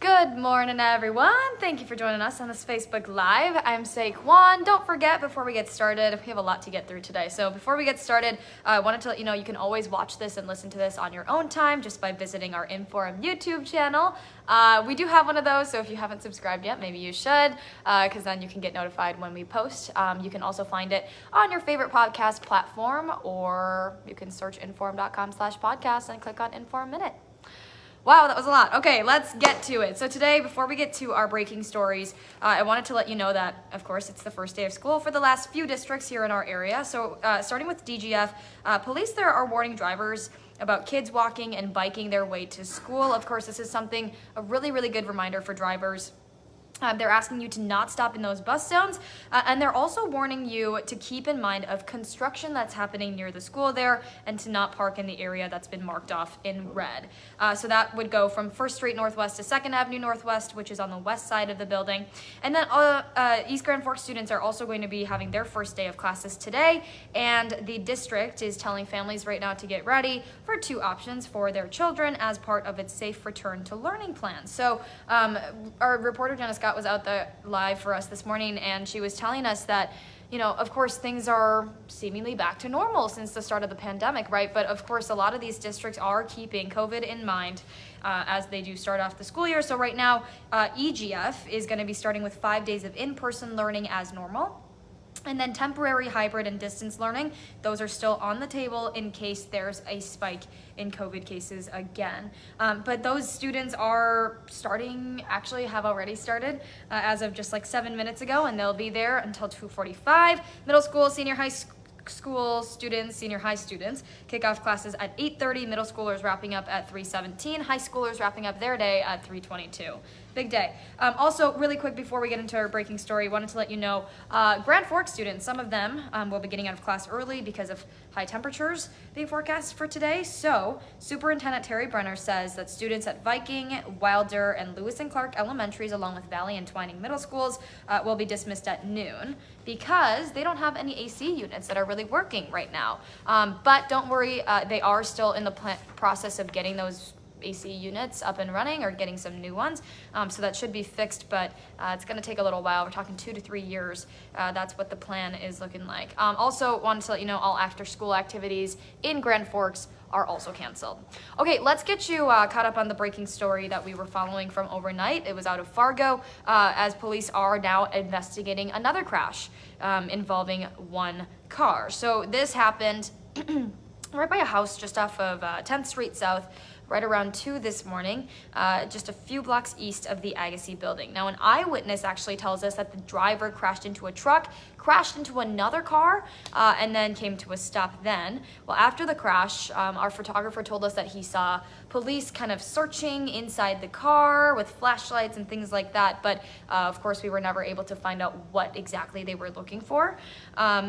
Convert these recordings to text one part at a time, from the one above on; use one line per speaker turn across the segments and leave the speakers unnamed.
Good morning, everyone. Thank you for joining us on this Facebook Live. I'm Kwon. Don't forget, before we get started, we have a lot to get through today. So before we get started, I wanted to let you know you can always watch this and listen to this on your own time just by visiting our InForum YouTube channel. We do have one of those, so if you haven't subscribed yet, maybe you should, because then you can get notified when we post. You can also find it on your favorite podcast platform, or you can search inforum.com/podcast and click on InForum Minute. Wow, that was a lot. Okay, let's get to it. So today, before we get to our breaking stories, I wanted to let you know that, of course, it's the first day of school for the last few districts here in our area. So starting with DGF, police there are warning drivers about kids walking and biking their way to school. Of course, this is a really good reminder for drivers. They're asking you to not stop in those bus zones, and they're also warning you to keep in mind of construction that's happening near the school there and to not park in the area that's been marked off in red. So that would go from 1st Street Northwest to 2nd Avenue Northwest, which is on the west side of the building. And then East Grand Forks students are also going to be having their first day of classes today, and the district is telling families right now to get ready for 2 options for their children as part of its safe return to learning plan. So our reporter Jenna Scott was out there live for us this morning, and she was telling us that, you know, of course things are seemingly back to normal since the start of the pandemic, right? But of course a lot of these districts are keeping COVID in mind as they do start off the school year. So right now EGF is going to be starting with 5 days of in-person learning as normal. And then temporary hybrid and distance learning, those are still on the table in case there's a spike in COVID cases again. But those students are have already started as of just like 7 minutes ago, and they'll be there until 2:45. Middle school, senior high school students, senior high students kick off classes at 8:30. Middle schoolers wrapping up at 3:17. High schoolers wrapping up their day at 3:22. Big day. Also, really quick before we get into our breaking story, wanted to let you know Grand Forks students, some of them will be getting out of class early because of high temperatures being forecast for today. So Superintendent Terry Brenner says that students at Viking, Wilder, and Lewis and Clark Elementaries, along with Valley and Twining Middle Schools, will be dismissed at noon because they don't have any AC units that are really working right now. But don't worry, they are still in the process of getting those AC units up and running or getting some new ones, so that should be fixed, but it's going to take a little while. We're talking 2 to 3 years. That's what the plan is looking like. Also wanted to let you know all after school activities in Grand Forks are also canceled. Okay, let's get you caught up on the breaking story that we were following from overnight. It was out of Fargo, as police are now investigating another crash involving one car. So this happened right by a house just off of 10th Street South, right around 2 this morning, just a few blocks east of the Agassi building. Now, an eyewitness actually tells us that the driver crashed into a truck, crashed into another car, and then came to a stop then. Well, after the crash, our photographer told us that he saw police kind of searching inside the car with flashlights and things like that, but of course we were never able to find out what exactly they were looking for.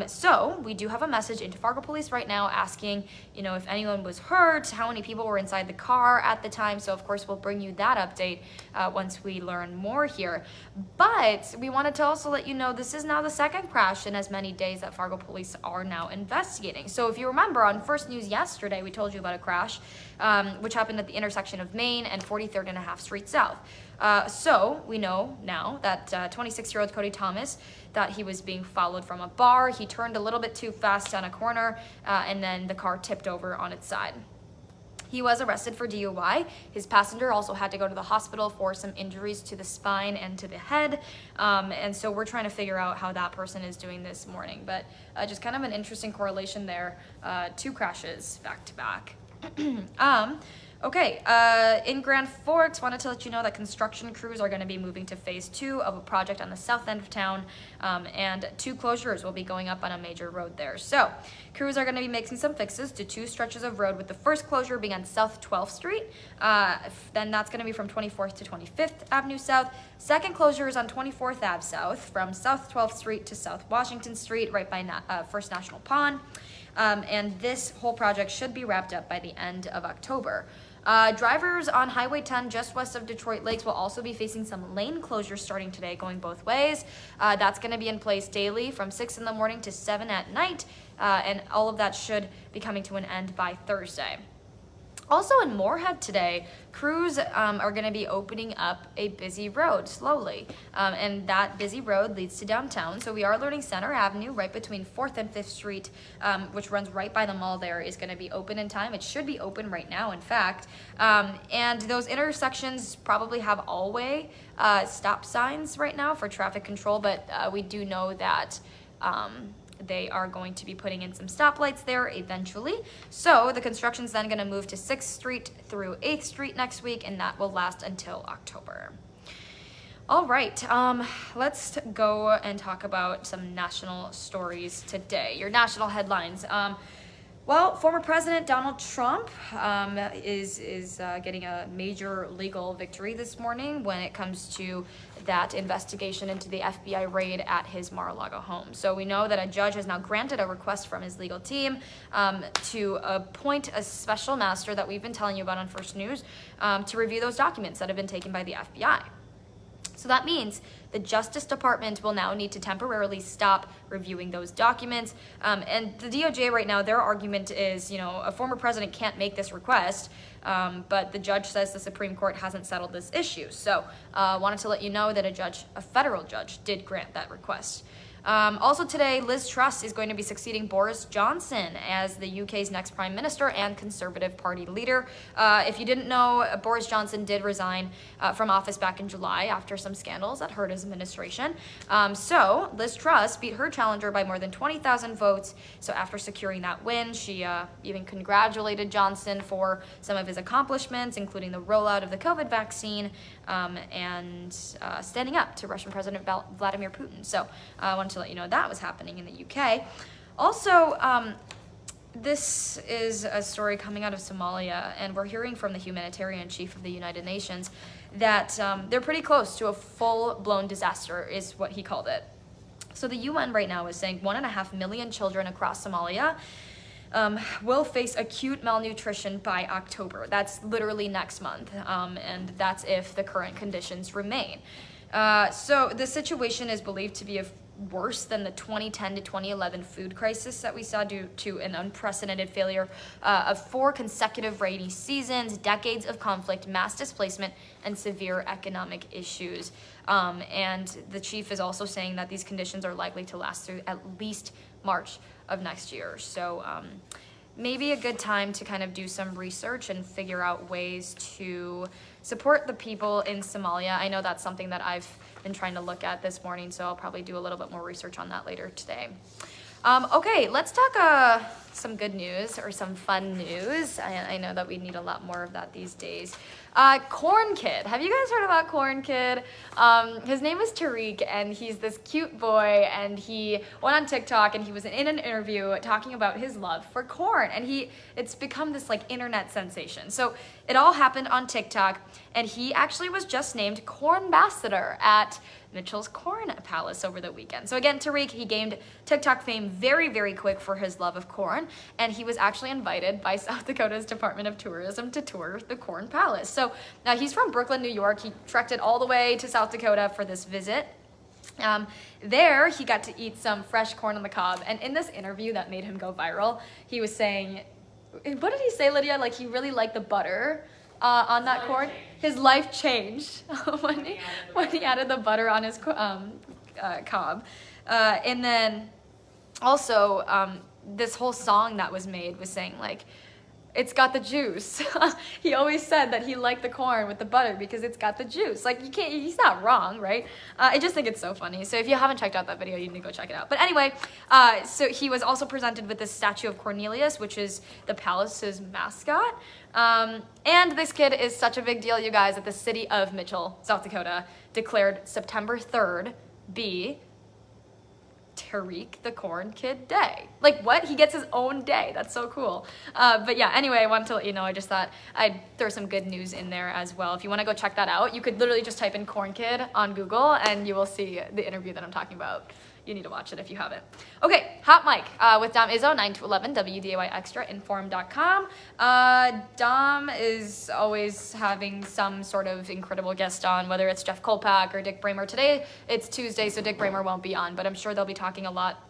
So we do have a message into Fargo Police right now asking, you know, if anyone was hurt, how many people were inside the car at the time. So of course we'll bring you that update once we learn more here. But we wanted to also let you know this is now the second crash in as many days that Fargo Police are now investigating. So if you remember on First News yesterday, we told you about a crash which happened at the intersection of Main and 43rd and a half Street South. So we know now that 26-year-old Cody Thomas thought he was being followed from a bar. He turned a little bit too fast on a corner, and then the car tipped over on its side. He was arrested for DUI. His passenger also had to go to the hospital for some injuries to the spine and to the head. And so we're trying to figure out how that person is doing this morning. But just kind of an interesting correlation there. 2 crashes back to back. Okay, in Grand Forks, wanted to let you know that construction crews are going to be moving to phase 2 of a project on the south end of town, and 2 closures will be going up on a major road there. So crews are going to be making some fixes to 2 stretches of road, with the first closure being on South 12th Street. Then that's going to be from 24th to 25th Avenue South. Second closure is on 24th Ave South from South 12th Street to South Washington Street, right by First National Pond. And this whole project should be wrapped up by the end of October. Drivers on Highway 10 just west of Detroit Lakes will also be facing some lane closures starting today, going both ways. That's going to be in place daily from 6 in the morning to 7 at night, and all of that should be coming to an end by Thursday. Also in Moorhead today, crews are going to be opening up a busy road slowly, and that busy road leads to downtown. So we are learning Center Avenue right between 4th and 5th Street, which runs right by the mall there, is going to be open in time. It should be open right now, in fact. And those intersections probably have all-way stop signs right now for traffic control, but we do know that they are going to be putting in some stoplights there eventually. So the construction's then going to move to 6th Street through 8th Street next week, and that will last until October. All right, let's go and talk about some national stories today. Your national headlines. Well, former President Donald Trump is getting a major legal victory this morning when it comes to that investigation into the FBI raid at his Mar-a-Lago home. So we know that a judge has now granted a request from his legal team to appoint a special master that we've been telling you about on First News to review those documents that have been taken by the FBI. So that means the Justice Department will now need to temporarily stop reviewing those documents. And the DOJ right now, their argument is, a former president can't make this request, but the judge says the Supreme Court hasn't settled this issue. So wanted to let you know that a federal judge did grant that request. Also today, Liz Truss is going to be succeeding Boris Johnson as the UK's next Prime Minister and Conservative Party leader. If you didn't know, Boris Johnson did resign from office back in July after some scandals that hurt his administration. So Liz Truss beat her challenger by more than 20,000 votes. So after securing that win, she even congratulated Johnson for some of his accomplishments, including the rollout of the COVID vaccine and standing up to Russian President Vladimir Putin. So I wanted to let you know that was happening in the UK. Also, this is a story coming out of Somalia, and we're hearing from the humanitarian chief of the United Nations that they're pretty close to a full-blown disaster, is what he called it. So the UN right now is saying 1.5 million children across Somalia will face acute malnutrition by October. That's literally next month, and that's if the current conditions remain. So the situation is believed to be worse than the 2010 to 2011 food crisis that we saw due to an unprecedented failure of 4 consecutive rainy seasons, decades of conflict, mass displacement, and severe economic issues. And the chief is also saying that these conditions are likely to last through at least March of next year. So maybe a good time to kind of do some research and figure out ways to support the people in Somalia. I know that's something that I've been trying to look at this morning, so I'll probably do a little bit more research on that later today. Okay, let's talk some good news or some fun news. I know that we need a lot more of that these days. Corn Kid. Have you guys heard about Corn Kid? His name is Tariq, and he's this cute boy, and he went on TikTok, and he was in an interview talking about his love for corn, and it's become this like internet sensation. So it all happened on TikTok, and he actually was just named Cornbassador at Mitchell's Corn Palace over the weekend. So again, Tariq, he gained TikTok fame very, very quick for his love of corn, and he was actually invited by South Dakota's Department of Tourism to tour the Corn Palace. So now he's from Brooklyn, New York. He trekked it all the way to South Dakota for this visit. There, he got to eat some fresh corn on the cob, and in this interview that made him go viral, he was saying, what did he say, Lydia? Like, he really liked the butter on that corn. His life changed when he added the butter on his cob. And then also, this whole song that was made was saying, like, it's got the juice. He always said that he liked the corn with the butter because it's got the juice. Like, he's not wrong, right? I just think it's so funny. So if you haven't checked out that video, you need to go check it out. But anyway, so he was also presented with this statue of Cornelius, which is the palace's mascot. And this kid is such a big deal, you guys, that the city of Mitchell, South Dakota, declared September 3rd be Tariq the Corn Kid Day. Like, what? He gets his own day. That's so cool. But yeah, anyway, I wanted to let you know, I just thought I'd throw some good news in there as well. If you want to go check that out, you could literally just type in Corn Kid on Google and you will see the interview that I'm talking about. You need to watch it if you haven't. Okay, Hot Mic with Dom Izzo, 9 to 11, WDAY Extra, InForum.com. Dom is always having some sort of incredible guest on, whether it's Jeff Kolpak or Dick Bramer. Today, it's Tuesday, so Dick Bramer won't be on, but I'm sure they'll be talking a lot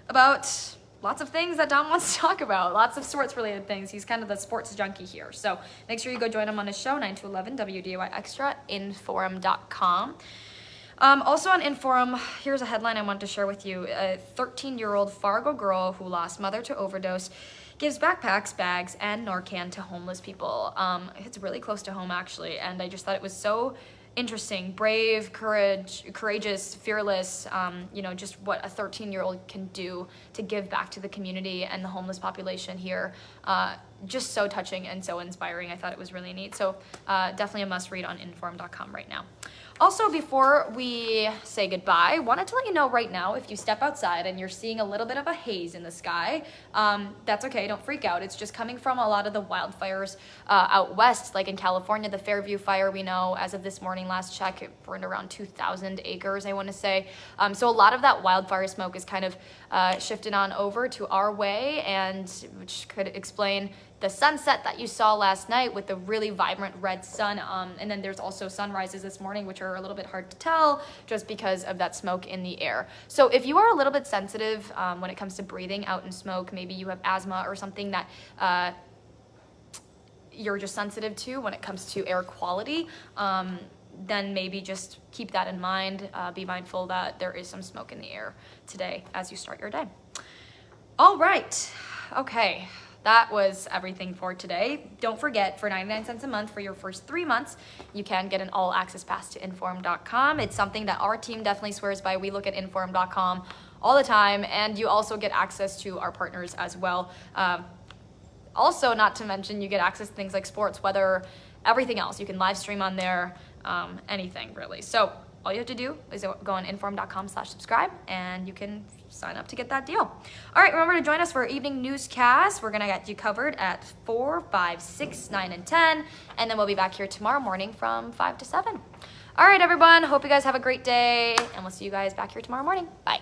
about lots of things that Dom wants to talk about, lots of sports related things. He's kind of the sports junkie here. So make sure you go join him on his show, 9 to 11, WDAY Extra, InForum.com. Also on InForum, here's a headline I want to share with you. A 13-year-old Fargo girl who lost mother to overdose gives backpacks, bags, and Narcan to homeless people. It's really close to home, actually, and I just thought it was so interesting, brave, courageous, fearless, just what a 13-year-old can do to give back to the community and the homeless population here. Just so touching and so inspiring. I thought it was really neat. So definitely a must read on inform.com right now. Also, before we say goodbye, wanted to let you know right now, if you step outside and you're seeing a little bit of a haze in the sky, that's okay, don't freak out. It's just coming from a lot of the wildfires out west, like in California, the Fairview fire, we know, as of this morning, last check, it burned around 2,000 acres, I want to say. So a lot of that wildfire smoke is kind of shifted on over to our way, and which could explain the sunset that you saw last night with the really vibrant red sun. And then there's also sunrises this morning, which are a little bit hard to tell just because of that smoke in the air. So if you are a little bit sensitive when it comes to breathing out in smoke, maybe you have asthma or something that you're just sensitive to when it comes to air quality, then maybe just keep that in mind. Be mindful that there is some smoke in the air today as you start your day. All right, okay. That was everything for today. Don't forget, for 99 cents a month for your first 3 months, you can get an all-access pass to InForum.com. It's something that our team definitely swears by. We look at InForum.com all the time, and you also get access to our partners as well. Also, not to mention, you get access to things like sports, weather, everything else. You can live stream on there, anything really. So all you have to do is go on inform.com/subscribe, and you can sign up to get that deal. All right, remember to join us for our evening newscast. We're going to get you covered at 4, 5, 6, 9, and 10, and then we'll be back here tomorrow morning from 5 to 7. All right, everyone, hope you guys have a great day, and we'll see you guys back here tomorrow morning. Bye.